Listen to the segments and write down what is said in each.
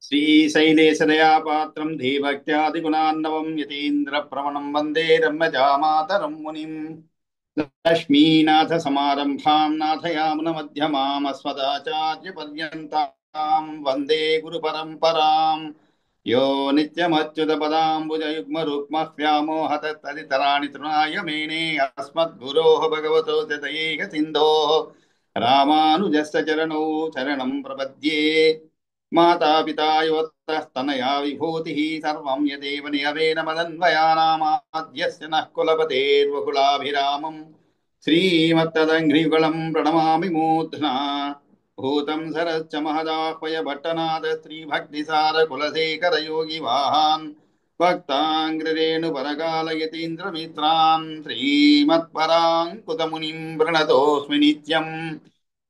श्रीशैलेशदयापात्रं धीभक्त्यादिगुणान्नवं यतीन्द्रप्रवणं वन्दे रम्यजामातरं मुनिम् लक्ष्मीनाथसमारम्भां नाथयामुनमध्यमाम् अस्मदाचार्यपर्यन्तां वन्दे गुरुपरम्पराम् यो नित्यमच्युतपदाम्बुजयुग्मरुक्मव्यामोहतस्तदितराणि तृणाय मेने अस्मद्गुरोः भगवतो दयैकसिन्धोः रामानुजस्य चरणौ शरणं प्रपद्ये मातापिता युवतः तनया विभूतिः सर्वं यदेव नियमेन मदन्वयानामाद्यस्य नः कुलपतेर्वकुलाभिरामम् श्रीमत्तदङ्घ्रियुगलं प्रणमामि मूर्ध्ना भूतं सरश्च महदाह्वय भट्टनाथ श्रीभक्तिसारकुलशेखरयोगिवाहान् भक्ताङ्ग्रिरेणुपरकालयतीन्द्रमित्रान् श्रीमत्पराङ्कुतमुनिं प्रणतोऽस्मि नित्यम्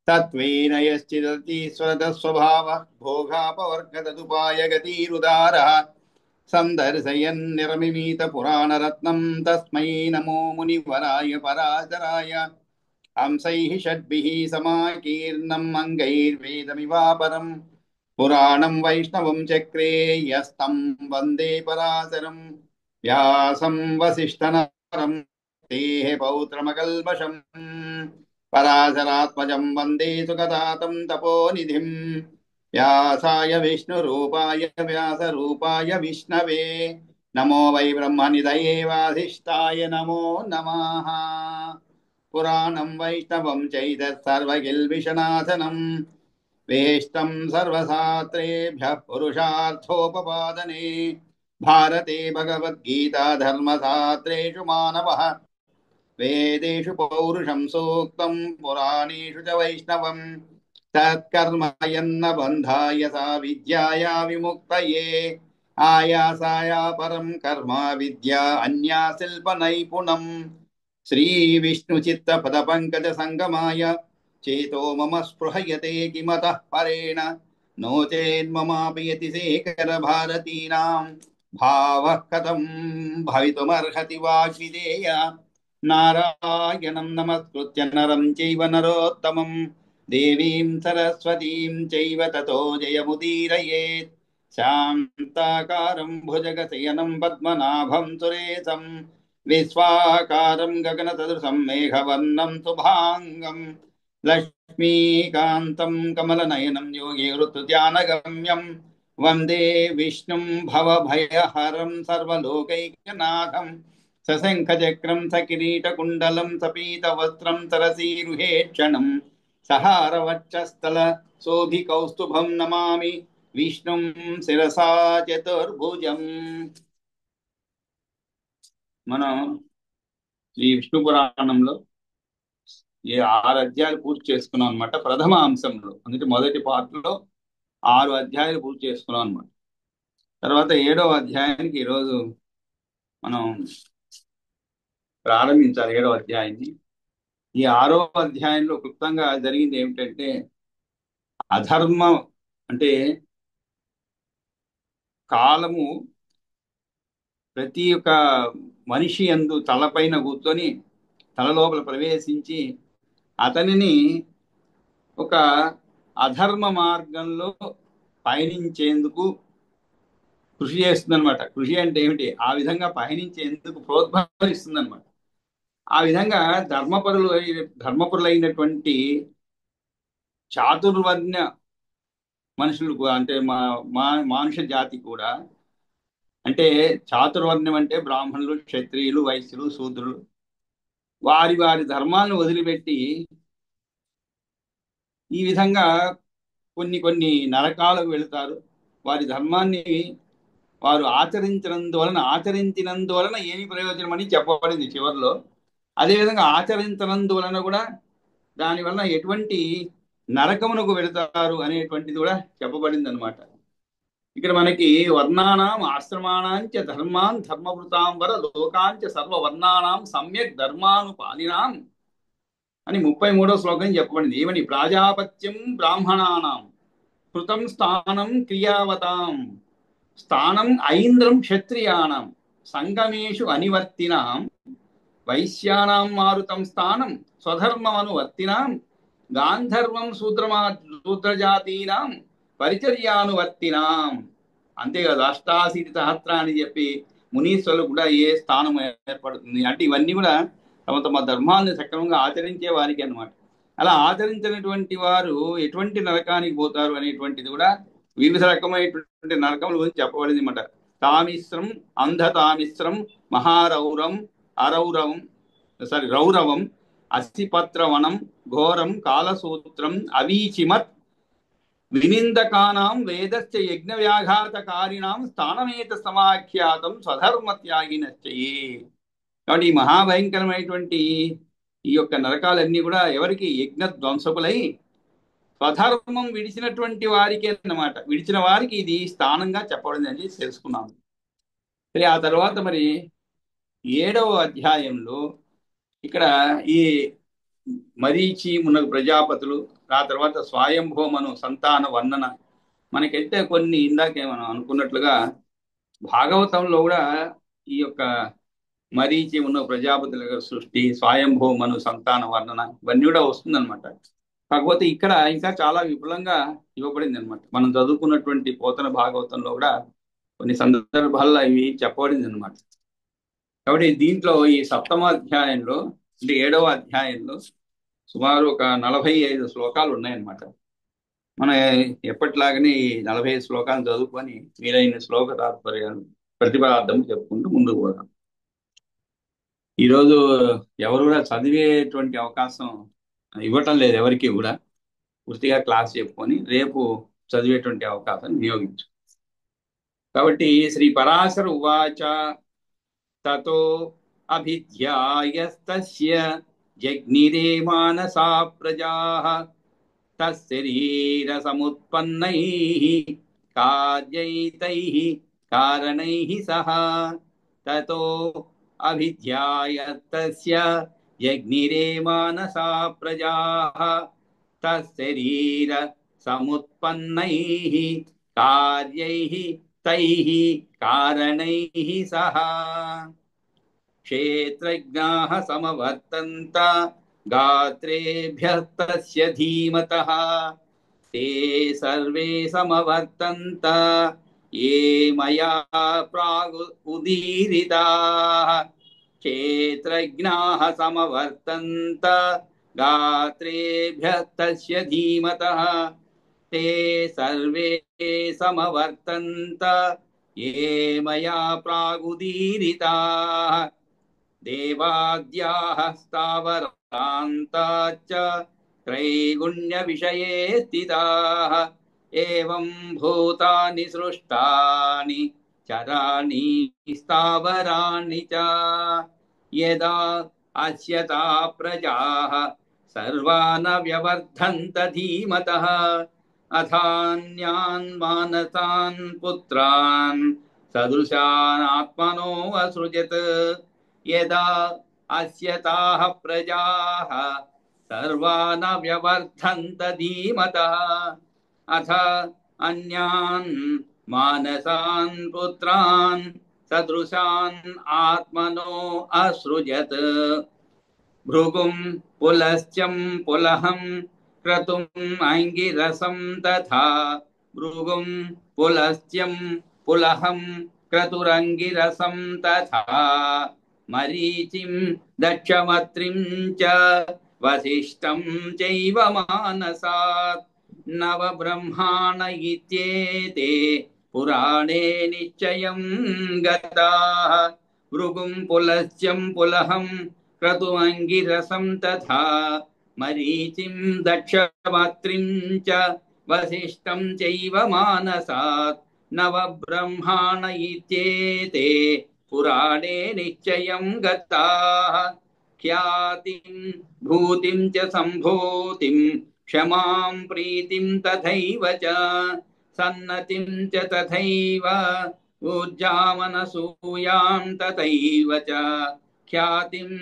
तत्त्वेन यश्चिदतीश्वरतस्वभावः भोगापवर्गतदुपाय गतिरुदारः सन्दर्शयन्निरमिमीतपुराणरत्नं तस्मै नमो मुनिवराय पराशराय हंसैः षड्भिः समाकीर्णम् अङ्गैर्वेदमिवापरम् पुराणं वैष्णवं चक्रे यस्तं वन्दे पराशरं व्यासं वसिष्ठनरं तेः पौत्रमकल्मषम् पराशरात्मजं वन्दे सुखदातं तपोनिधिं व्यासाय विष्णुरूपाय व्यासरूपाय विष्णवे नमो वै ब्रह्मनिधये वासिष्ठाय नमो नमः। पुराणं वैष्णवं चैतत्सर्वकिल्बिषनाशनं वेष्टं सर्वशास्त्रेभ्यः पुरुषार्थोपपादने भारते भगवद्गीता धर्मशास्त्रेषु मानवः वेदेषु पौरुषं सूक्तं पुराणेषु च वैष्णवं तत्कर्म यन्न बन्धाय सा विद्याया विमुक्तये आयासाय परं कर्म विद्या अन्या शिल्पनैपुणम् श्रीविष्णुचित्तपदपङ्कजसङ्गमाय चेतो मम स्पृहयते किमतः परेण नो चेन्ममापि यतिशेखरभारतीनां भावः कथं भवितुमर्हति वाग्विदेय नारायणं नमस्कृत्य नरं चैव नरोत्तमं देवीं सरस्वतीं चैव ततो जयमुदीरयेत् शान्ताकारं भुजगशयनं पद्मनाभं सुरेशं विश्वाकारं गगनसदृशं मेघवर्णं शुभाङ्गं लक्ष्मीकान्तं कमलनयनं योगिवृत्तध्यानगम्यं वन्दे विष्णुं भवभयहरं सर्वलोकैकनाथं सशङ्खचक्रं सकिरीटकुण्डलं सपीतवस्त्रं सरसीरुहेक्षणं सहारवक्षस्थलशोभिकौस्तुभं नमामि विष्णुं शिरसा चतुर्भुजम्। మనం ఈ విష్ణు పురాణంలో ఈ 6 అధ్యాయాలు పూర్తి చేసుకున్నాం అనమాట. ప్రథమ అంశంలో అందుకే మొదటి పార్ట్లో 6 అధ్యాయాలు పూర్తి చేసుకున్నాం అనమాట. తర్వాత 7వ అధ్యాయానికి ఈరోజు మనం ప్రారంభించాలి 7వ అధ్యాయాన్ని. ఈ 6వ అధ్యాయంలో క్లుప్తంగా జరిగింది ఏమిటంటే, అధర్మం అంటే కాలము ప్రతి ఒక్క మనిషి యందు తలపైన కూర్చొని తల లోపల ప్రవేశించి అతనిని ఒక అధర్మ మార్గంలో పయనించేందుకు కృషి చేస్తుందన్నమాట. కృషి అంటే ఏమిటి? ఆ విధంగా పయనించేందుకు ప్రోద్బలిస్తుందన్నమాట. ఆ విధంగా ధర్మపరులైనటువంటి చాతుర్వర్ణ మనుషులు అంటే మానుష జాతి కూడా, అంటే చాతుర్వర్ణం అంటే బ్రాహ్మణులు, క్షత్రియులు, వైశ్యులు, శూద్రులు, వారి వారి ధర్మాలను వదిలిపెట్టి ఈ విధంగా కొన్ని కొన్ని నరకాలకు వెళుతారు. వారి ధర్మాన్ని వారు ఆచరించినందువలన ఏమి ప్రయోజనం అని చెప్పబడింది చివరిలో. అదేవిధంగా ఆచరించినందువలన కూడా దానివల్ల ఎటువంటి నరకమునకు వెళతారు అనేటువంటిది కూడా చెప్పబడింది అనమాట. ఇక్కడ మనకి వర్ణానాం ఆశ్రమాణాంచ ధర్మాన్ ధర్మవృతాంబర లోకాంచ సర్వవర్ణానాం సమ్యక్ ధర్మానుపాలినాం అని 33వ శ్లోకం చెప్పబడింది. ఏమని? ప్రాజాపత్యం బ్రాహ్మణానాం కృతం స్థానం క్రియావతాం స్థానం ఐంద్రం క్షత్రియాణం సంగమేషు అనివర్తినాం వైశ్యానాం మారుతం స్థానం స్వధర్మమనువర్తినాం గాంధర్వం శూద్రజాతీనాం పరిచర్యానువర్తినాం. అంతేకాదు అష్టాశీతి సహస్ర అని చెప్పి మునీశ్వరులు కూడా ఏ స్థానం ఏర్పడుతుంది అంటే ఇవన్నీ కూడా తమ తమ ధర్మాలను సక్రమంగా ఆచరించే వారికి అన్నమాట. అలా ఆచరించినటువంటి వారు ఎటువంటి నరకానికి పోతారు అనేటువంటిది కూడా వివిధ రకమైనటువంటి నరకముల గురించి చెప్పబడింది అన్నమాట. తామిశ్రం, అంధతామిశ్రం, మహారౌరం, అరౌరవం, రౌరవం, అసిపత్రవనం, ఘోరం, కాలసూత్రం, అవీచిమత్, వినిందకానాం వేదస్య యజ్ఞ వ్యాఘాతకారిణాం స్థానమేత సమాఖ్యాతం స్వధర్మత్యాగినశ్చయే. కాబట్టి ఈ మహాభయంకరమైనటువంటి ఈ యొక్క నరకాలన్నీ కూడా ఎవరికి? యజ్ఞ ధ్వంసకులై స్వధర్మం విడిచినటువంటి వారికి అన్నమాట. విడిచిన వారికి ఇది స్థానంగా చెప్పబడింది అని తెలుసుకున్నాము. సరే, ఆ తర్వాత మరి 7వ అధ్యాయంలో ఇక్కడ ఈ మరీచి మున్నగు ప్రజాపతులు, ఆ తర్వాత స్వయంభూమను సంతాన వర్ణన మనకైతే కొన్ని ఇందాకే మనం అనుకున్నట్లుగా భాగవతంలో కూడా ఈ యొక్క మరీచి ఉన్న ప్రజాపతుల యొక్క సృష్టి, స్వయంభూమను సంతాన వర్ణన ఇవన్నీ కూడా వస్తుందన్నమాట. కాకపోతే ఇక్కడ ఇంకా చాలా విపులంగా ఇవ్వబడింది అనమాట. మనం చదువుకున్నటువంటి పోతన భాగవతంలో కూడా కొన్ని సందర్భాల్లో ఇవి చెప్పబడింది అనమాట. కాబట్టి దీంట్లో ఈ 7వ అధ్యాయంలో అంటే 7వ అధ్యాయంలో సుమారు ఒక 45 శ్లోకాలు ఉన్నాయన్నమాట. మన ఎప్పటిలాగానే ఈ 45 శ్లోకాలు చదువుకొని వీలైన శ్లోక తాత్పర్యాలు ప్రతిపాదం చెప్పుకుంటూ ముందుకు పోదాం. ఈరోజు ఎవరు కూడా చదివేటువంటి అవకాశం ఇవ్వటం లేదు ఎవరికి కూడా. పూర్తిగా క్లాస్ చెప్పుకొని రేపు చదివేటువంటి అవకాశం వినియోగించు. కాబట్టి శ్రీ పరాశర ఉవాచ తతో అభిధ్యాయస్తస్య జగ్నిరే మానసా ప్రజాః తశరీర సముత్పన్నైః కార్యైతైః కారణైః సహ. తతో అభిధ్యాయస్తస్య జగ్నిరే మానసా ప్రజాః తశరీర సముత్పన్నైః కార్యైః తైః కారణైః సహ. క్షేత్రజ్ఞాః సమవర్తంత గాత్రేభ్యः తస్య ధీమతః ते सर्वे समवर्तन्त ये मया प्रागुदीरिताः. क्षेत्रज्ञाः समवर्तन्त गात्रेभ्यः तस्य धीमतः ते सर्वे समवर्तन्त ये मया प्रागुदीरिताः. देवाद्याः स्थावरान्ताश्च त्रैगुण्य विषये स्थिताः. एवं भूतानि सृष्टानि चराणि स्थावराणि च. यदा अस्यता प्रजाः सर्वान् व्यवर्धन्त धीमतः अथान्यान् मानसान् पुत्रान् सदृशान् आत्मनो असृजत्. यदा अस्यताः प्रजाः सर्वान् व्यवर्धन्त धीमतः अथ अन्यान् मानसान् पुत्रान् सदृशान् आत्मनो असृजत्. भृगुं पुलस्त्यं पुलहं क्रतुम् अंगिरसं तथा. भृगुं पुलस्त्यं पुलहं क्रतुरंगिरसं तथा. मरीचिं दक्षमत्रिं च वसिष्ठं चैव मानसात्. नवब्रह्माण इत्येते पुराणे निश्चयं गताः. भृगुं पुलस्त्यं पुलहं क्रतुमंगिरसं तथा. मरीचिं दक्षमत्रिं च वसिष्ठं चैव मानसात्. नवब्रह्माण इत्येते पुराणे निश्चयं गताः. ख्यातिं भूतिं च सम्भूतिं क्षमां प्रीतिं तथैव च सन्नतिं च तथैव ऊर्जामनसूयां तथैव च. ख्यातिं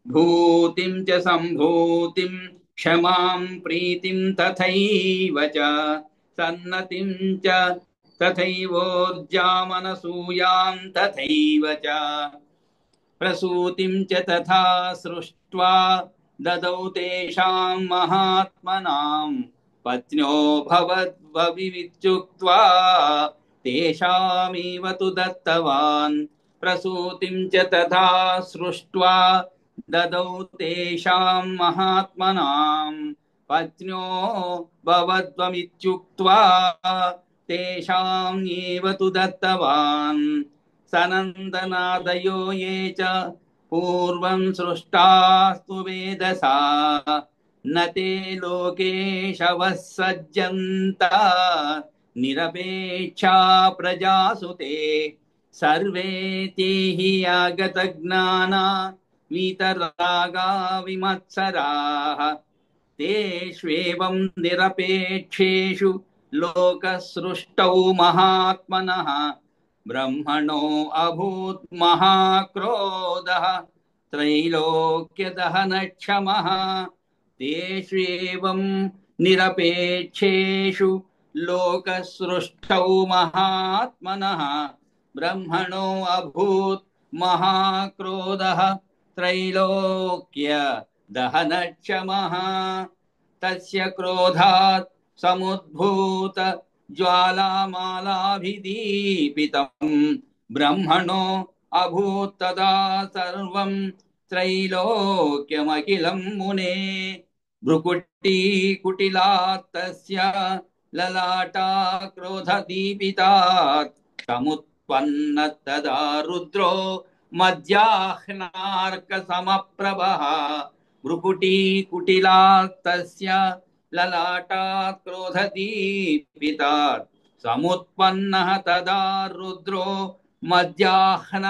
भूतिं च सम्भूतिं क्षमां प्रीतिं तथैव च सन्नतिं च तथैवोर्जामनसूयां तथैव च. प्रसूतिं च तथा सृष्ट्वा ददौ तेषां महात्मनां पत्न्यो भवद्भवित्युक्त्वा तेषामेव तु दत्तवान् प्रसूतिं च तथा सृष्ट्वा ददौ तेषां महात्मनां पत्न्यो भवद्भवित्युक्त्वा तेषाम् एव तु दत्तवान् सनन्दनादयो ये च पूर्वं सृष्टास्तु वेदसा न ते लोकेशवः सज्जन्त निरपेक्षा प्रजासुते सर्वे ते हि आगतज्ञाना वीतरागा विमत्सराः तेष्वेवं निरपेक्षेषु लोकसृष्टौ महात्मनः ब्रह्मणो अभूत् महाक्रोधः त्रैलोक्यदहनक्षमः तेष्वेवं निरपेक्षेषु लोकसृष्टौ महात्मनः ब्रह्मणो अभूत् महाक्रोधः त्रैलोक्यदहनक्षमः तस्य क्रोधात् समुद्भूत ज्वालामालाभिदीपितं ब्रह्मणो अभूत् तदा सर्वं त्रैलोक्यमखिलं मुने भ्रुकुटीकुटिलात् तस्य ललाटा क्रोधदीपितात् समुत्पन्न तदा रुद्रो मध्याह्नार्कसमप्रभः भ्रुकुटीकुटिलात् तस्य ललाटात् क्रोधदीपितात् समुत्पन्नः तदा रुद्रो मध्याह्न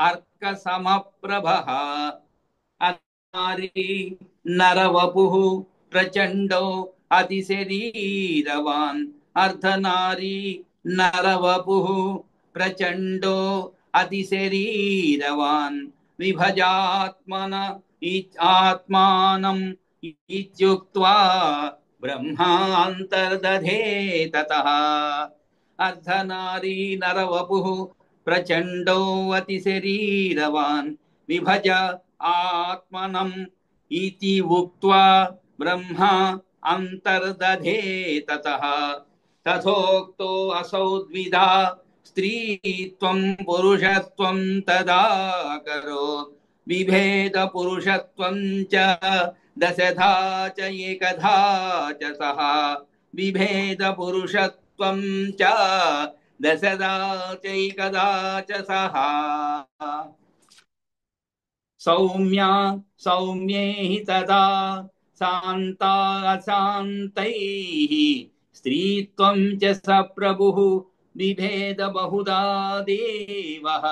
अर्कसमप्रभः नारी नरवपुः प्रचंडो अतिशरीरवान् अर्धनारी नरवपुः प्रचंडो अतिशरीरवान् विभजात्मन आत्मानम् इत्युक्त्वा ब्रह्मान्तर्दधे ततः अर्धनारी नरवपुः प्रचंडो अतिशरीरवान् विभज आत्मनम् इति उक्त्वा ब्रह्मा अंतर्दधे ततः तथोक्तो असौ द्विधा स्त्रीत्वं पुरुषत्वं तदा करोत् विभेद पुरुषत्वं च दशधा च एकधा च सः विभेद पुरुषत्वं च दशधा च एकधा च सः सौम्या सौम्यैः तदा शान्ता अशान्तैः स्त्रीत्वं च स प्रभुः बिभेद बहुधा देवः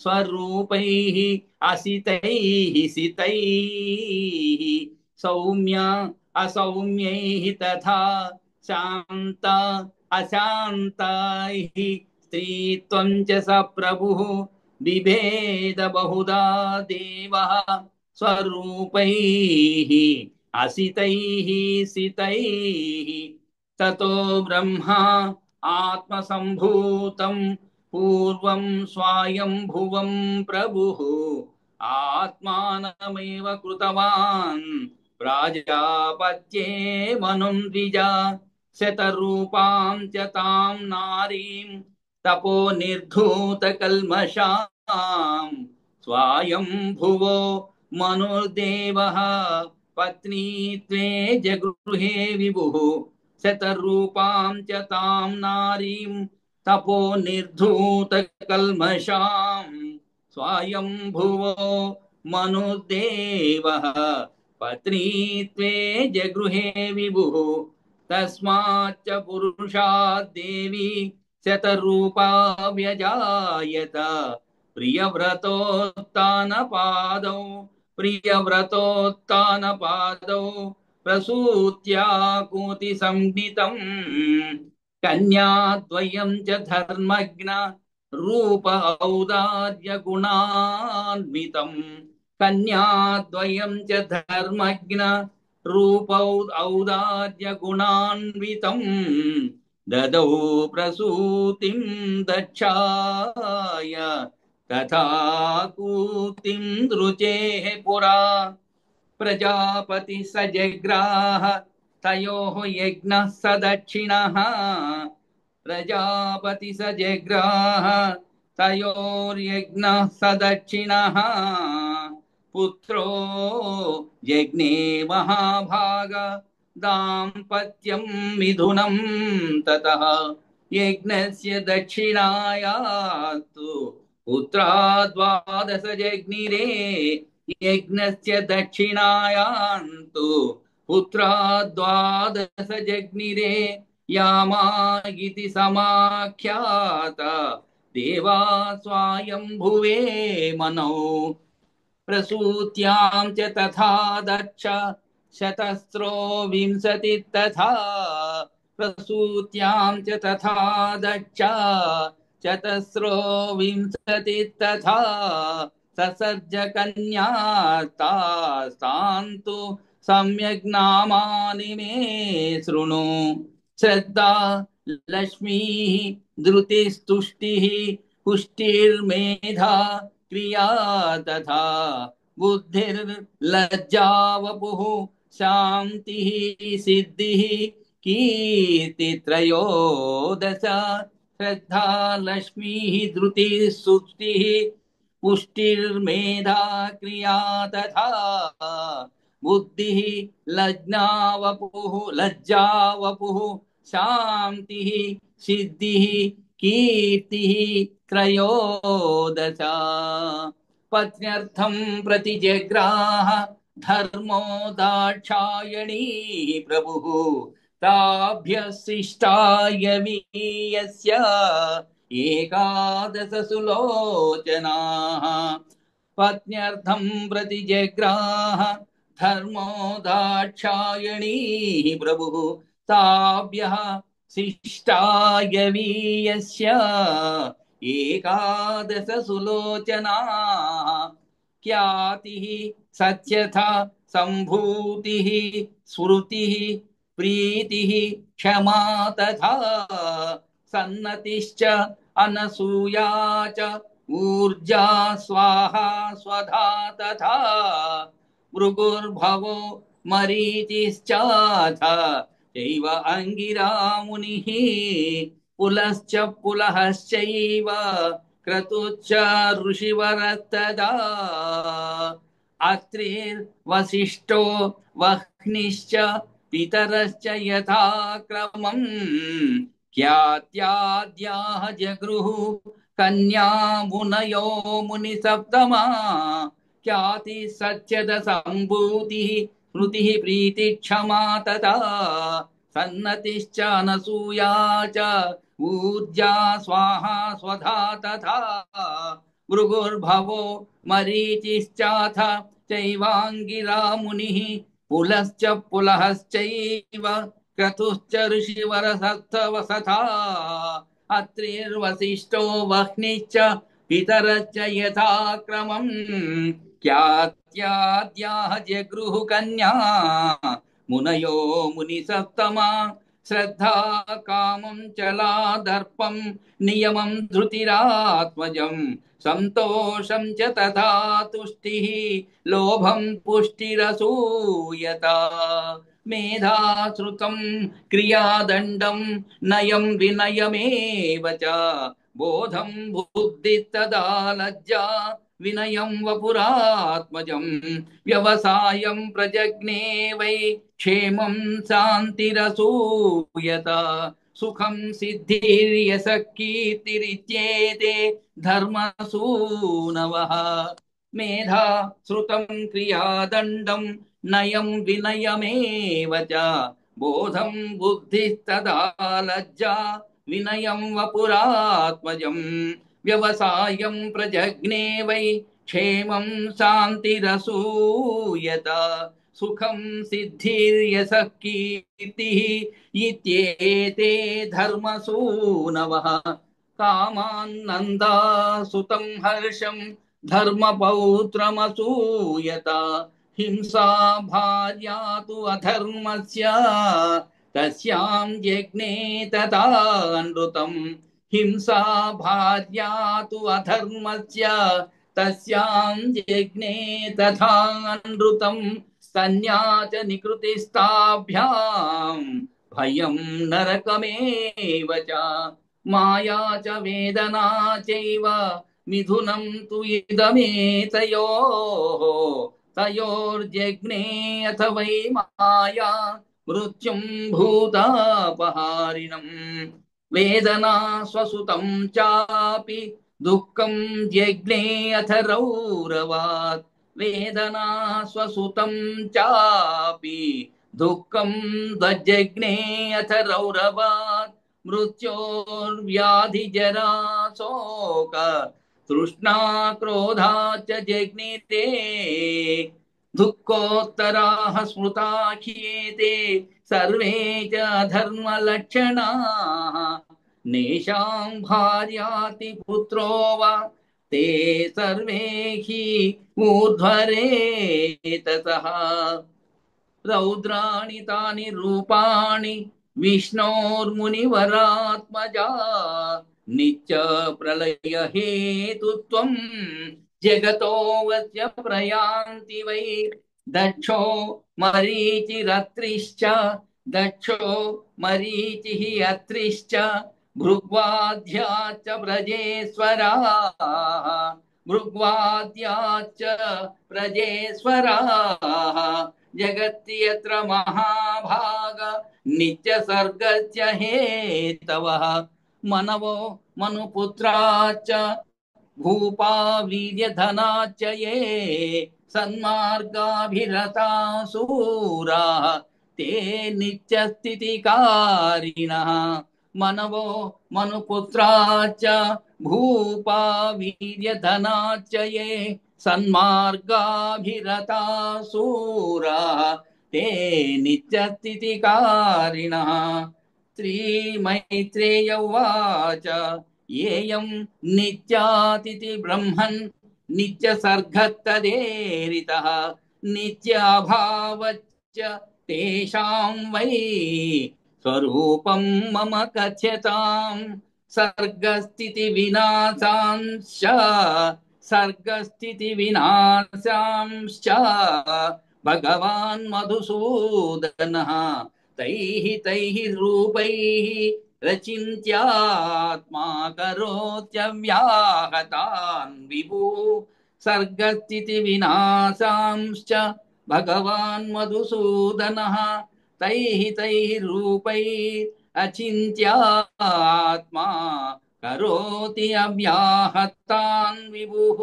स्वरूपैः असितैः सितैः सौम्या असौम्यैः तथा शान्ता अशान्तैः स्त्रीत्वं च स प्रभुः बिभेद बहुधा देवः स्वरूपैः असितैः सितैः ततो ब्रह्मा आत्मसम्भूतं पूर्वं स्वायंभुवं प्रभुः आत्मानमेव कृतवान् प्राजापत्ये मनुं द्विजा शतरूपां च तां नारीं तपो निर्धूत कल्मषां स्वायंभुवो मनुर्देवः पत्नीत्वे जगृहे विभुः शतरूपां च तां नारीं तपो निर्धूत कल्मषां स्वायंभुवो मनुर्देवः पत्नीत्वे जगृहे विभुः तस्माच्च पुरुषात् देवी शतरूपा व्यजायत प्रियव्रतोत्थानपादौ प्रसूत्या कूतिसंज्ञितम् कन्याद्वयं च धर्मज्ञ रूप औदार्य गुणान्वितम् कन्याद्वयं च धर्मज्ञ रूप औदार्य गुणान्वितम् ददौ प्रसूतिं दक्षाय तथा कूतिं दृचेः पुरा प्रजापति स जग्राह तयोः यज्ञः स दक्षिणः प्रजापति स जग्राह तयोर्यज्ञः स दक्षिणः पुत्रो यज्ञे महाभाग दाम्पत्यं मिथुनं ततः यज्ञस्य दक्षिणायास्तु पुत्रा द्वादश जग्निरे यज्ञस्य दक्षिणायान्तु पुत्रा द्वादश जग्निरे यामा इति समाख्यात देवा स्वायंभुवे मनौ प्रसूत्यां च तथा दक्ष शतस्रो विंशति तथा प्रसूत्यां च तथा दक्ष चतस्रो विंशति तथा ससर्ज कन्यास्तास्तु सम्यग् नामानि मे शृणु श्रद्धा लक्ष्मीः धृतिस्तुष्टिः पुष्टिर्मेधा क्रिया तथा बुद्धिर्लज्जा वपुः शान्तिः सिद्धिः कीर्ति त्रयोदश श्रद्धा लक्ष्मीः धृतिः सुष्टिः पुष्टिर्मेधा क्रिया तथा बुद्धिः लज्जा वपुः शान्तिः सिद्धिः कीर्तिः त्रयोदश पत्न्यर्थं प्रतिजग्राह धर्मो दाक्षायणी प्रभुः ताभ्यशिष्टाय वीयस्य एकादश सुलोचनाः पत्न्यर्थं प्रतिजग्राह धर्मो दाक्षायणी प्रभुः ताभ्यः शिष्टाय वीयस्य एकादश सुलोचनाः ख्यातिः सत्यथा सम्भूतिः स्मृतिः प्रीतिः क्षमा तथा सन्नतिश्च अनसूया च ऊर्जा स्वाहा स्वधा तथा भृगुर्भवो मरीचिश्चाथ चैव अंगिरा मुनिः पुलश्च पुलहश्चैव क्रतुश्च ऋषिवरस्तदा अत्रिर्वसिष्ठो वह्निश्च पितरश्च यथाक्रमम् ख्यात्याद्याः जगृः कन्या मुनयो मुनिसप्तमा ख्याति सच्यद सम्भूतिः स्मृतिः प्रीति क्षमा तथा सन्नतिश्च अनसूया च ऊर्जा स्वाहा स्वधा तथा भृगुर्भवो मरीचिश्चाथ चैवाङ्गिरा मुनिः पुलश्च पुलहश्चैव क्रतुश्च ऋषिवरसत्तवसथा अत्रिर्वसिष्ठो वह्निश्च पितरश्च यथाक्रमम् ख्यात्याद्याः जगृः कन्या मुनयो मुनिसप्तमा श्रद्धा कामं चला दर्पं नियमं धृतिरात्मजं संतोषं च तथा तुष्टिः लोभं पुष्टिरसूयता मेधा श्रुतं क्रियादण्डं नयं विनयमेव च बोधं बुद्धिस्तदा लज्जा विनयं वपुरात्मजं व्यवसायं प्रजज्ञे वै क्षेमं शान्तिरसूयता सुखं सिद्धिर्यशः कीर्तिरित्येते धर्मसूनवः मेधा श्रुतं क्रियादण्डं नयं विनयमेव च बोधं बुद्धिस्तदा लज्जा विनयं वपुरात्मजं व्यवसायं प्रजज्ञे वै क्षेमं शान्तिरसूयता सुखं सिद्धिर्यशः कीर्तिः इत्येते धर्मसूनवः कामान्नन्दा सुतं हर्षं धर्मपौत्रमसूयता हिंसा भार्या तु अधर्मस्य तस्यां यज्ञे तथा नृतं हिंसा भार्या तु अधर्मस्य तस्यां यज्ञे तथा नृतं स्तन्या च निकृतिस्ताभ्यां भयं नरकमेव च माया च वेदना चैव मिथुनं तु इदमेतयोः तयोर्जज्ञे अथ वै माया मृत्युं भूतापहारिणम् वेदना स्वसुतं चापि दुःखं जज्ञे अथ रौरवात् वेदना स्वसुतं चापि दुःखं दज्जज्ञे अथ रौरवात् मृत्योर्व्याधिजरा शोक तृष्णा क्रोधा च जज्ञिते दुःखोत्तराः स्मृता ह्येते सर्वे च धर्मलक्षणाः नेषां भार्याति पुत्रो वा ते सर्वे हि ऊर्ध्वरेतसः रौद्राणि तानि रूपाणि विष्णोर्मुनिवरात्मजा नित्य प्रलय हेतुत्वं जगतो वस्य प्रयान्ति वै दक्षो मरीचिरत्रिश्च दक्षो मरीचिः अत्रिश्च भृग्वाद्याश्च व्रजेश्वराः भृग्वाद्याश्च व्रजेश्वराः जगत्यत्र महाभाग नित्यसर्गस्य हेतवः मनवो मनुपुत्राश्च भूपा वीर्यधनाश्च ये सन्मार्गाभिरता शूराः ते नित्यस्थितिकारिणः मनवो मनुपुत्राश्च भूपा वीर्यधनाश्च ये सन्मार्गाभिरता शूराः ते नित्यस्थितिकारिणः श्रीमैत्रेय उवाच येयं नित्यातिथि ब्रह्मन् नित्यसर्गस्तदेरितः नित्याभावच्च तेषां वै स्वरूपं मम कथ्यताम् सर्गस्थितिविनाशांश्च सर्गस्थितिविनाशांश्च भगवान् मधुसूदनः तैः रूपैः रचिन्त्यात्मा करोत्यव्याहतान् विभुः सर्गस्थितिविनाशांश्च भगवान् मधुसूदनः तैः रूपैः अचिन्त्यात्मा करोति अव्याहतान् विभुः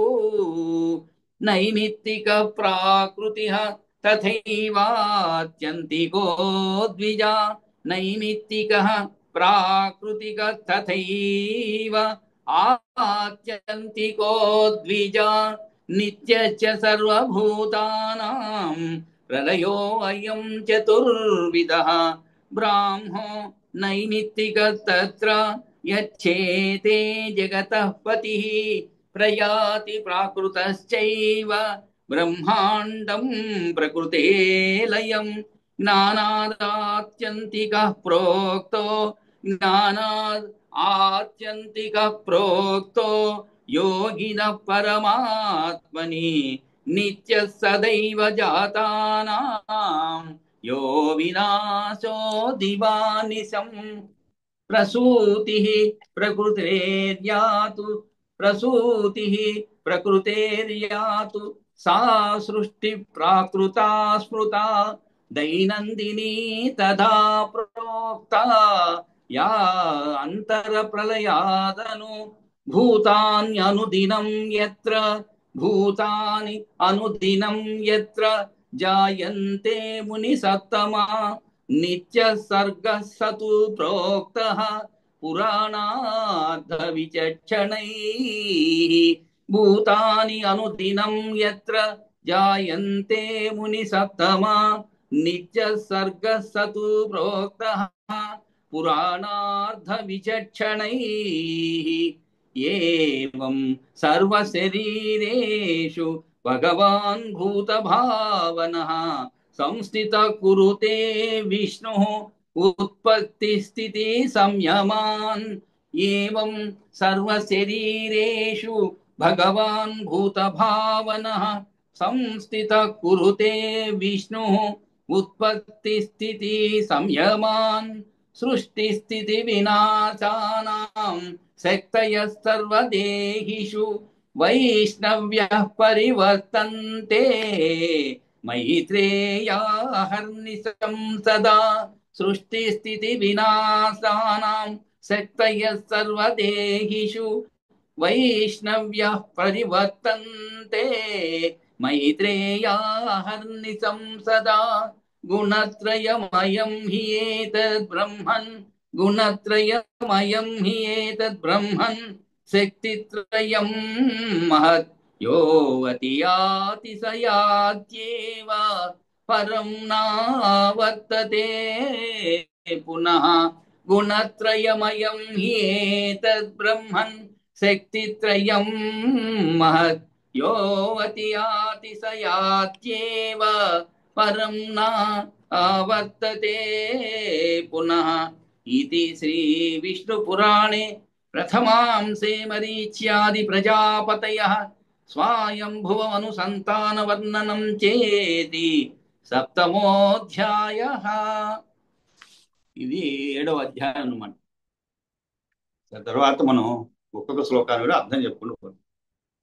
नैमित्तिक प्राकृतिः तथैवात्यन्तिको द्विजा नैमित्तिकः प्राकृतिक तथैव आत्यन्तिको द्विजा नित्यश्च सर्वभूतानां प्रलयो अयं चतुर्विधः ब्राह्मो नैमित्तिकस्तत्र यच्छेते जगतः पतिः प्रयाति प्राकृतश्चैव ब्रह्माण्डं प्रकृते लयं ज्ञानादात्यन्तिकः प्रोक्तो ज्ञानाद् आत्यन्तिकः प्रोक्तो योगिनः परमात्मनि नित्यः सदैव जातानां यो विनाशो दिवानिशम् प्रसूतिः प्रकृतेर्यातु प्रसूतिः प्रकृतेर्यातु सा सृष्टि प्राकृता स्मृता दैनन्दिनी तथा प्रोक्ता या अन्तरप्रलयादनु भूतान्यनुदिनं यत्र भूतानि अनुदिनं यत्र जायन्ते मुनिसत्तमा नित्यसर्गः स तु प्रोक्तः पुराणार्थविचक्षणैः भूतानि अनुदिनं यत्र जायन्ते मुनिसत्तमा नित्यसर्गः स तु प्रोक्तः पुराणार्थविचक्षणैः एवं सर्वशरीरेषु भगवान् भूतभावनः संस्थितः कुरुते विष्णुः उत्पत्तिस्थिति संयमान् एवं सर्वशरीरेषु भगवान् भूतभावनः సంస్థిత కురుతే విష్ణు ఉత్పత్తి స్థితి సంయమాన్ సృష్టి స్థితి వినాశానాం శక్తయః సర్వదేహిషు వైష్ణవ్యః పరివర్తంతే మైత్రేయాహర్నిశం సదా సృష్టి స్థితి వినాశానాం శక్తయః సర్వదేహిషు వైష్ణవ్యః పరివర్తంతే మైత్రేయాహర్నిశం సదా గుణత్రయమయం హి ఏతద్ బ్రహ్మన్ గుణత్రయమయం హి ఏతద్ బ్రహ్మన్ శక్తిత్రయం మహత్ యోవతియాతిశయాత్యేవ పరం నావర్తతే పునః గుణత్రయమయం హి ఏతద్ బ్రహ్మన్ శక్తిత్రయం మహత్ యోవతియాతిశయాత్యేవ పరం నావర్తతే పునః इति श्री विष्णु पुराणे प्रथमांसे मरीच्यादि प्रजापतयः स्वायंभुव अनुसंतान वर्णनं चेति सप्तमोऽध्यायः ఇది 7వ అధ్యాయం అన్నమాట. తర్వాత మనం ఒక్కొక్క శ్లోకాన్ని కూడా అర్థం చెప్పుకుంటూ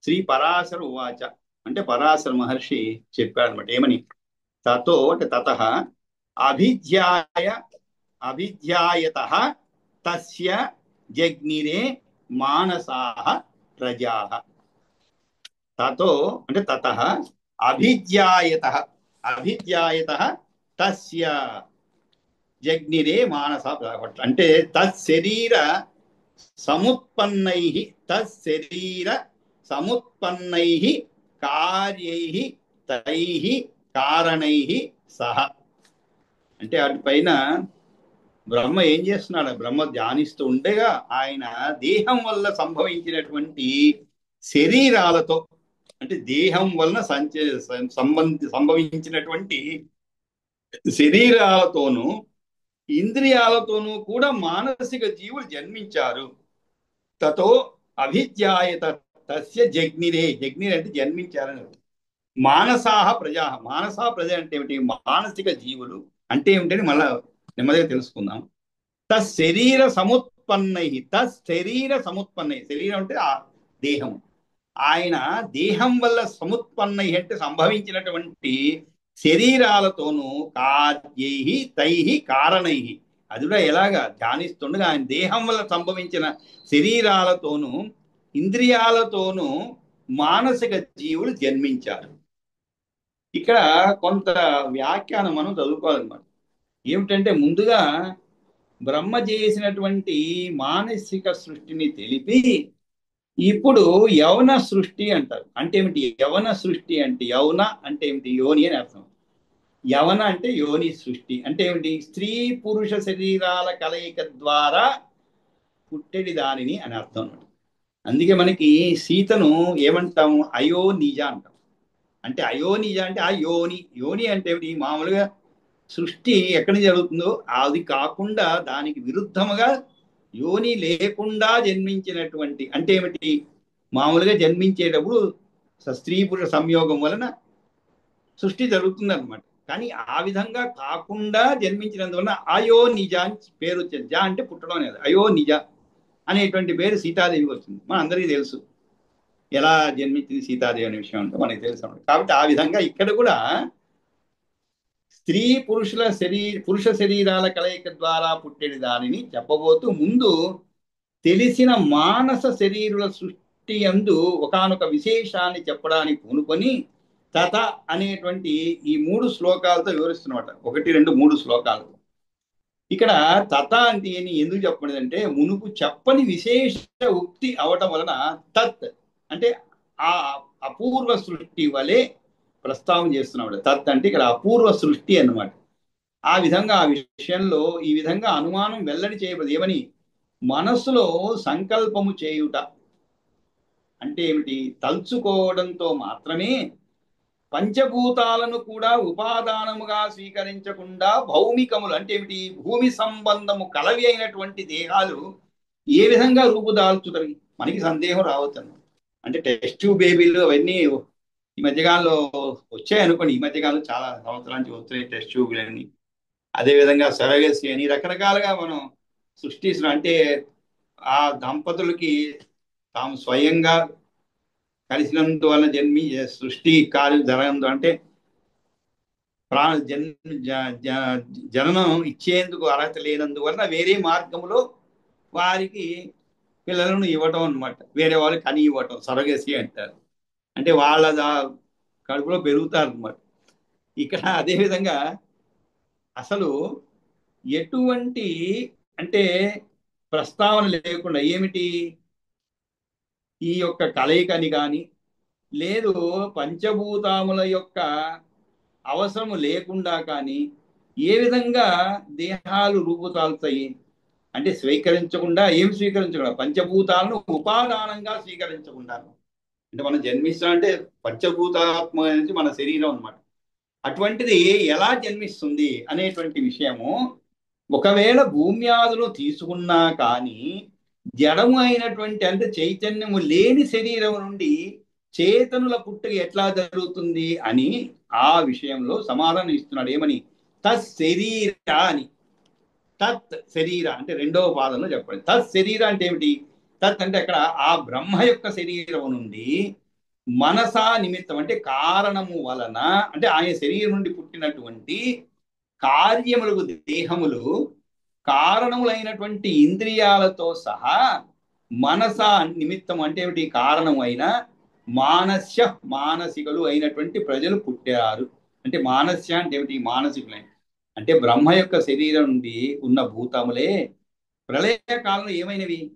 శ్రీ పరాశర ఉవాచ అంటే పరాశర మహర్షి చెప్పాడనమాట. ఏమని? తతో అంటే తతః అభిధ్యాయతః తస్య జగ్నిరే మానసాః ప్రజాః. తతో అంటే తతః అభిధ్యాయతః తస్య జగ్నిరే మానసా అంటే తశరీర సముత్పన్నై కార్యై తై కారణై సహ. అంటే వాటి పైన బ్రహ్మ ఏం చేస్తున్నాడు? బ్రహ్మ ధ్యానిస్తూ ఉండగా ఆయన దేహం వల్ల సంభవించినటువంటి శరీరాలతో అంటే దేహం వలన సంభవించినటువంటి శరీరాలతోనూ ఇంద్రియాలతోనూ కూడా మానసిక జీవులు జన్మించారు. తతో అభిధ్యాయత తస్య జగ్నిరే అంటే జన్మించారని. మానసాహ ప్రజా అంటే ఏమిటి? మానసిక జీవులు అంటే ఏమిటని మళ్ళా నెమ్మదిగా తెలుసుకుందాం. శరీర సముత్పన్నై శరీరం అంటే ఆ దేహం. ఆయన దేహం వల్ల సముత్పన్నై అంటే సంభవించినటువంటి శరీరాలతోనూ కార్యై తై కారణై. అది కూడా ఎలాగా ధ్యానిస్తుండగా ఆయన దేహం వల్ల సంభవించిన శరీరాలతోనూ ఇంద్రియాలతోనూ మానసిక జీవులు జన్మించారు. ఇక్కడ కొంత వ్యాఖ్యానం మనం చదువుకోవాలన్నమాట. ఏమిటంటే ముందుగా బ్రహ్మ చేసినటువంటి మానసిక సృష్టిని తెలిపి ఇప్పుడు యవన సృష్టి అంటారు. అంటే ఏమిటి యవన సృష్టి? అంటే యవన అంటే ఏమిటి? యోని అని అర్థం. యవన అంటే యోని సృష్టి అంటే ఏమిటి? స్త్రీ పురుష శరీరాల కలయిక ద్వారా పుట్టెడి దానిని అని అర్థం. అందుకే మనకి సీతను ఏమంటాము? అయోనిజ అంటాం. అంటే అయోనిజ అంటే ఆ యోని అంటే ఏమిటి? మామూలుగా సృష్టి ఎక్కడి జరుగుతుందో అది కాకుండా దానికి విరుద్ధముగా యోని లేకుండా జన్మించినటువంటి అంటే ఏమిటి? మామూలుగా జన్మించేటప్పుడు స్త్రీ పురుష సంయోగం వలన సృష్టి జరుగుతుంది అనమాట. కానీ ఆ విధంగా కాకుండా జన్మించినందువలన అయో నిజ అని పేరు వచ్చింది. జ అంటే పుట్టడం అనేది. అయో నిజ అనేటువంటి పేరు సీతాదేవి వచ్చింది. మన అందరికీ తెలుసు ఎలా జన్మించింది సీతాదేవి అనే విషయం అంటే మనకి తెలుసు. కాబట్టి ఆ విధంగా ఇక్కడ కూడా స్త్రీ పురుష శరీరాల కలయిక ద్వారా పుట్టేది దానిని చెప్పబోతూ ముందు తెలిసిన మానస శరీరుల సృష్టి యందు ఒకానొక విశేషాన్ని చెప్పడానికి పూనుకొని తత అనేటువంటి ఈ 3 శ్లోకాలతో వివరిస్తున్నమాట. 1, 2, 3 శ్లోకాలు. ఇక్కడ తత అంటే ఎందుకు చెప్పబడిందంటే మునుపు చెప్పని విశేష ఉక్తి అవటం వలన తత్ అంటే ఆ అపూర్వ సృష్టి వలె ప్రస్తావన చేస్తున్నాడు. తత్ అంటే ఇక్కడ అపూర్వ సృష్టి అన్నమాట. ఆ విధంగా ఆ విషయంలో ఈ విధంగా అనుమానం వెల్లడి చేయబడి ఏమని? మనస్సులో సంకల్పము చేయుట అంటే ఏమిటి? తలుచుకోవడంతో మాత్రమే పంచభూతాలను కూడా ఉపాదానముగా స్వీకరించకుండా భౌమికములు అంటే ఏమిటి? భూమి సంబంధము కలవి అయినటువంటి దేహాలు ఏ విధంగా రూపుదాల్చుతాయి? మనకి సందేహం రావచ్చు. అంటే టెస్ట్ బేబీలు అవన్నీ మధ్యకాలంలో వచ్చాయి అనుకోండి. ఈ మధ్యకాలంలో చాలా సంవత్సరాల నుంచి వస్తున్నాయి టెస్ట్ ట్యూబ్లని, అదేవిధంగా సరగసి అని రకరకాలుగా మనం సృష్టిస్తున్నాం. అంటే ఆ దంపతులకి తాము స్వయంగా కలిసినందువలన సృష్టి కార్యం జరగదు అంటే ప్రా జన్ జ- జ- జననం ఇచ్చేందుకు అర్హత లేనందువలన వేరే మార్గంలో వారికి పిల్లలను ఇవ్వటం అనమాట. వేరే వాళ్ళకి కని ఇవ్వటం సరగసి అంటారు. అంటే వాళ్ళ కడుపులో పెరుగుతారు అనమాట. ఇక్కడ అదే విధంగా అసలు ఎటువంటి అంటే ప్రస్తావన లేకుండా ఏమిటి ఈ యొక్క కలయికని కానీ లేదు పంచభూతాముల యొక్క అవసరము లేకుండా కానీ ఏ విధంగా దేహాలు రూపుతాల్తాయి అంటే స్వీకరించకుండా, ఏం స్వీకరించకుండా పంచభూతాలను ఉపాదానంగా స్వీకరించకుండా. అంటే మనం జన్మిస్తాం అంటే పంచభూతాత్మ అనేది మన శరీరం అన్నమాట. అటువంటిది ఎలా జన్మిస్తుంది అనేటువంటి విషయము ఒకవేళ భూమ్యాదులు తీసుకున్నా కానీ జడము అయినటువంటి అంటే చైతన్యము లేని శరీరం నుండి చేతనుల పుట్టుక ఎట్లా జరుగుతుంది అని ఆ విషయంలో సమాధానం ఇస్తున్నాడు. ఏమని? తశరీర అని. తత్ శరీర అంటే రెండవ పాదంలో చెప్పండి. తత్ శరీర అంటే ఏమిటి? తత్ అంటే అక్కడ ఆ బ్రహ్మ యొక్క శరీరం నుండి మనసా నిమిత్తం అంటే కారణము వలన అంటే ఆయన శరీరం నుండి పుట్టినటువంటి కార్యములకు దేహములు కారణములైనటువంటి ఇంద్రియాలతో సహా మనస నిమిత్తం అంటే ఏమిటి? కారణం అయిన మానస్య మానసికలు అయినటువంటి ప్రజలు పుట్టారు. అంటే మానస్య అంటే ఏమిటి? మానసికులైన అంటే బ్రహ్మ యొక్క శరీరం నుండి ఉన్న భూతములే ప్రళయ కాలంలో ఏమైనవి?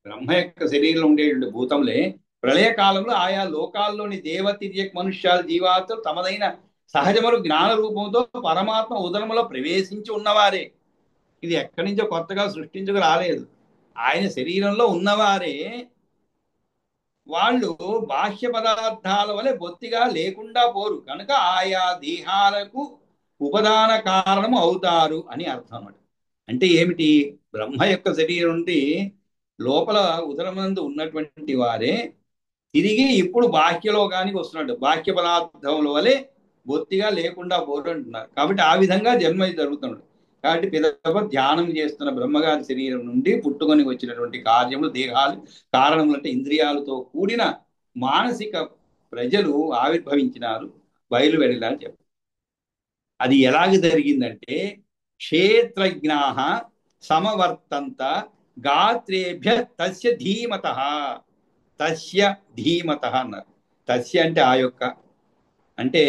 బ్రహ్మ యొక్క శరీరంలో ఉండేటువంటి భూతములే ప్రళయ కాలంలో ఆయా లోకాల్లోని దేవతిర్యక్ మనుష్యాలు జీవాత్తులు తమదైన సహజములు జ్ఞాన రూపంతో పరమాత్మ ఉదరములో ప్రవేశించి ఉన్నవారే. ఇది ఎక్కడి నుంచో కొత్తగా సృష్టించుకు రాలేదు. ఆయన శరీరంలో ఉన్నవారే వాళ్ళు బాహ్య పదార్థాల వలె బొత్తిగా లేకుండా పోరు కనుక ఆయా దేహాలకు ఉపదాన కారణము అవుతారు అని అర్థం అన్నమాట. అంటే ఏమిటి? బ్రహ్మ యొక్క శరీరం నుండి లోపల ఉదరమందు ఉన్నటువంటి వారే తిరిగి ఇప్పుడు బాహ్యలోకానికి వస్తున్నాడు. బాహ్య పదార్థముల వలె బొత్తిగా లేకుండా పోరు అంటున్నారు. కాబట్టి ఆ విధంగా జన్మ జరుగుతున్నాడు. కాబట్టి పిదప ధ్యానం చేస్తున్న బ్రహ్మగారి శరీరం నుండి పుట్టుకొని వచ్చినటువంటి కార్యములు దేహాలు కారణములు అంటే ఇంద్రియాలతో కూడిన మానసిక ప్రజలు ఆవిర్భవించినారు, బయలు వెళ్ళాలని చెప్పారు. అది ఎలాగ జరిగిందంటే క్షేత్రజ్ఞా సమవర్తంత గాత్రేభ్య తస్య ధీమత. తస్య ధీమత అన్నారు. తస్య అంటే ఆ యొక్క అంటే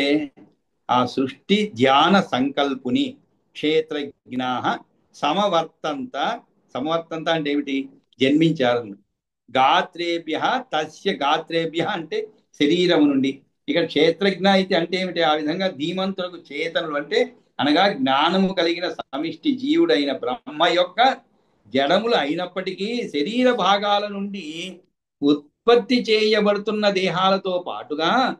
ఆ సృష్టి ధ్యాన సంకల్పుని క్షేత్రజ్ఞా సమవర్తంత. సమవర్తంత అంటే ఏమిటి? జన్మించారు. గాత్రేభ్య తస్య గాత్రేభ్య అంటే శరీరం నుండి. ఇక్కడ క్షేత్రజ్ఞ అయితే అంటే ఏమిటి? ఆ విధంగా ధీమంతులకు చేతనులు అంటే అనగా జ్ఞానము కలిగిన సమిష్టి జీవుడైన బ్రహ్మ యొక్క జడములు అయినప్పటికీ శరీర భాగాల నుండి ఉత్పత్తి చేయబడుతున్న దేహాలతో పాటుగా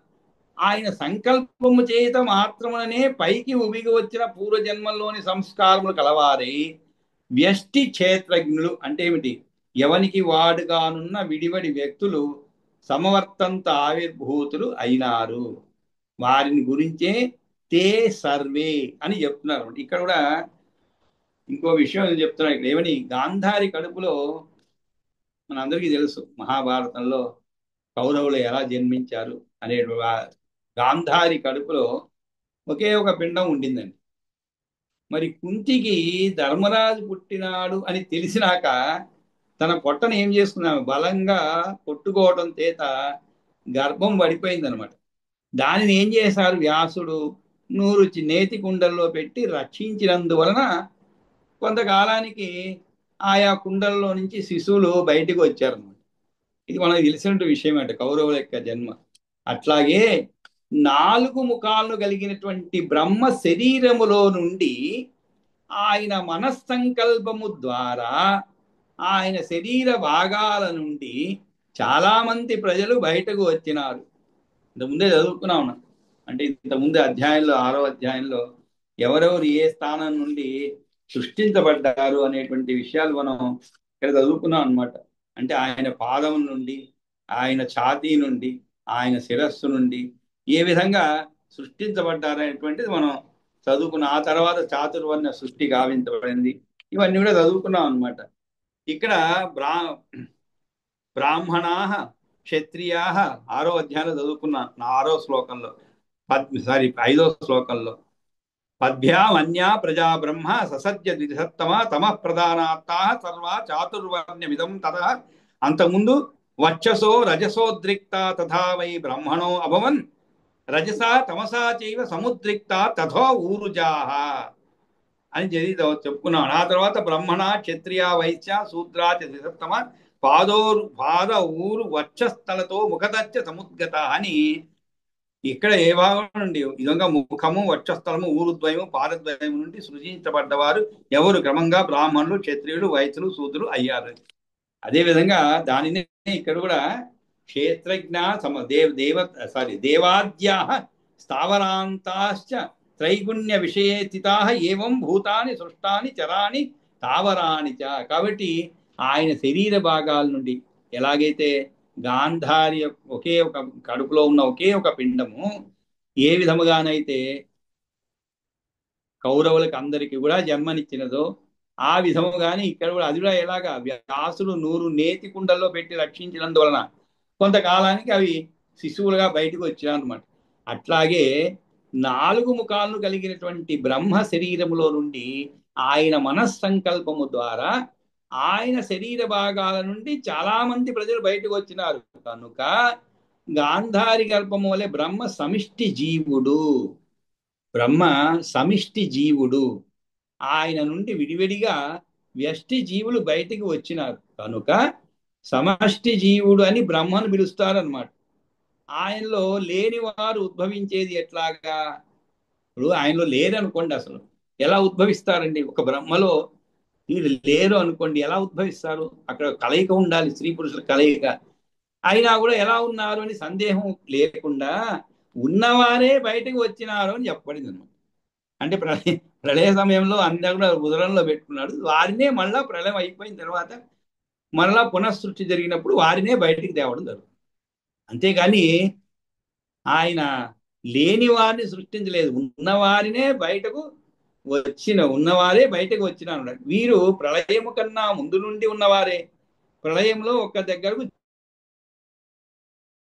ఆయన సంకల్పము చేత మాత్రముననే పైకి ఉబిగి వచ్చిన పూర్వజన్మల్లోని సంస్కారములు కలవారై వ్యష్టి క్షేత్రజ్ఞులు అంటే ఏమిటి? ఎవనికి వాడుగానున్న విడివడి వ్యక్తులు సమవర్తంత ఆవిర్భూతులు అయినారు. వారిని గురించే తే సర్వే అని చెప్తున్నారు. ఇక్కడ కూడా ఇంకో విషయం చెప్తున్నారు. ఇక్కడ ఏమని? గాంధారి కడుపులో మనందరికీ తెలుసు మహాభారతంలో కౌరవులు ఎలా జన్మించారు అనే గాంధారి కడుపులో ఒకే ఒక పిండం ఉండిందండి. మరి కుంతికి ధర్మరాజు పుట్టినాడు అని తెలిసినాక తన పొట్టను ఏం చేసుకున్నాము? బలంగా కొట్టుకోవడం చేత గర్భం పడిపోయింది అనమాట. దానిని ఏం చేశారు? వ్యాసుడు నూరు నేతి కుండల్లో పెట్టి రక్షించినందువలన కొంతకాలానికి ఆయా కుండల్లో నుంచి శిశువులు బయటకు వచ్చారనమాట. ఇది మనకు తెలిసిన విషయం అంటే కౌరవుల యొక్క జన్మ. అట్లాగే 4 ముఖాలను కలిగినటువంటి బ్రహ్మ శరీరములో నుండి ఆయన మనస్సంకల్పము ద్వారా ఆయన శరీర భాగాల నుండి చాలా మంది ప్రజలు బయటకు వచ్చినారు. ఇంతకుముందే చదువుకున్నా ఉన్నాం. అంటే ఇంతకుముందే అధ్యాయంలో 6వ అధ్యాయంలో ఎవరెవరు ఏ స్థానం నుండి సృష్టించబడ్డారు అనేటువంటి విషయాలు మనం ఇక్కడ చదువుకున్నాం అనమాట. అంటే ఆయన పాదం నుండి, ఆయన ఛాతీ నుండి, ఆయన శిరస్సు నుండి ఏ విధంగా సృష్టించబడ్డారనేటువంటిది మనం చదువుకున్న ఆ తర్వాత చాతుర్వర్ణ సృష్టి గావించబడింది. ఇవన్నీ కూడా చదువుకున్నాం అనమాట. ఇక్కడ బ్రాహ్మణా క్షత్రియా 6వ అధ్యాయంలో చదువుకున్నాం, 6వ శ్లోకంలో, సారీ 5వ శ్లోకంలో. పద్భ్యామన్యా ప్రజా బ్రహ్మ ససత్య ద్విసత్తమ తమ ప్రధానాత్తా సర్వా చాతుర్వర్ణ్యమిదం తథ. అంతకుముందు వర్చసో రజసోద్రిక్త తథా వై బ్రహ్మణో అభవన్ రజసా తమసా చైవ సముద్రిక్త తథో ఊరుజాహ అని చెప్పుకున్నాం. ఆ తర్వాత బ్రహ్మణ క్షత్రియ వైశ్య శూద్రాచ ద్విసత్తమ పాద ఊరు వక్షస్థలతో ముఖదచ్చ సముద్గత అని ఇక్కడ ఏ భాగం నుండి ఈ విధంగా ముఖము వక్షస్థలము ఊరుద్వయము పాదద్వయము నుండి సృజించబడ్డవారు ఎవరు? క్రమంగా బ్రాహ్మణులు క్షత్రియులు వైశ్యులు శూద్రులు అయ్యారు. అదేవిధంగా దానిని ఇక్కడ కూడా క్షేత్రజ్ఞ దేవాద్యా స్థావరాంతాశ్చ త్రైగుణ్య విషయే స్థితా ఏవం భూతాని సృష్టాని చరాని స్థావరాని చ. కాబట్టి ఆయన శరీర భాగాల నుండి ఎలాగైతే గాంధారి ఒకే ఒక కడుపులో ఉన్న ఒకే ఒక పిండము ఏ విధముగానైతే కౌరవులకు అందరికీ కూడా జన్మనిచ్చినదో ఆ విధముగానే ఇక్కడ కూడా అది కూడా ఎలాగా వ్యాసులు 100 నేతి కుండల్లో పెట్టి రక్షించినందువలన కొంతకాలానికి అవి శిశువులుగా బయటకు వచ్చాయన్నమాట. అట్లాగే 4 ముఖాలను కలిగినటువంటి బ్రహ్మ శరీరములో నుండి ఆయన మనస్సంకల్పము ద్వారా ఆయన శరీర భాగాల నుండి చాలా మంది ప్రజలు బయటకు వచ్చినారు. కనుక గాంధారి గల్పము వలె బ్రహ్మ సమిష్టి జీవుడు. బ్రహ్మ సమిష్టి జీవుడు. ఆయన నుండి విడివిడిగా వ్యష్టి జీవులు బయటికి వచ్చినారు. కనుక సమష్టి జీవుడు అని బ్రహ్మను పిలుస్తారనమాట. ఆయనలో లేని వారు ఉద్భవించేది ఎట్లాగా? ఇప్పుడు ఆయనలో లేరు అనుకోండి, అసలు ఎలా ఉద్భవిస్తారండి? ఒక బ్రహ్మలో వీళ్ళు లేరు అనుకోండి, ఎలా ఉద్భవిస్తారు? అక్కడ కలయిక ఉండాలి, స్త్రీ పురుషుల కలయిక. అయినా కూడా ఎలా ఉన్నారు అని సందేహం లేకుండా ఉన్నవారే బయటకు వచ్చినారు అని చెప్పబడింది అనమాట. అంటే ప్రళయ సమయంలో అందరూ కూడా ఉదరంలో పెట్టుకున్నాడు, వారినే మళ్ళా ప్రళయం అయిపోయిన తర్వాత మరలా పునఃసృష్టి జరిగినప్పుడు వారినే బయటికి తేవడం జరుగుతుంది. అంతేగాని ఆయన లేని వారిని సృష్టించలేదు, ఉన్నవారినే బయటకు ఉన్నవారే బయటకు వచ్చిన. వీరు ప్రళయము కన్నా ముందు నుండి ఉన్నవారే. ప్రళయంలో ఒక దగ్గరకు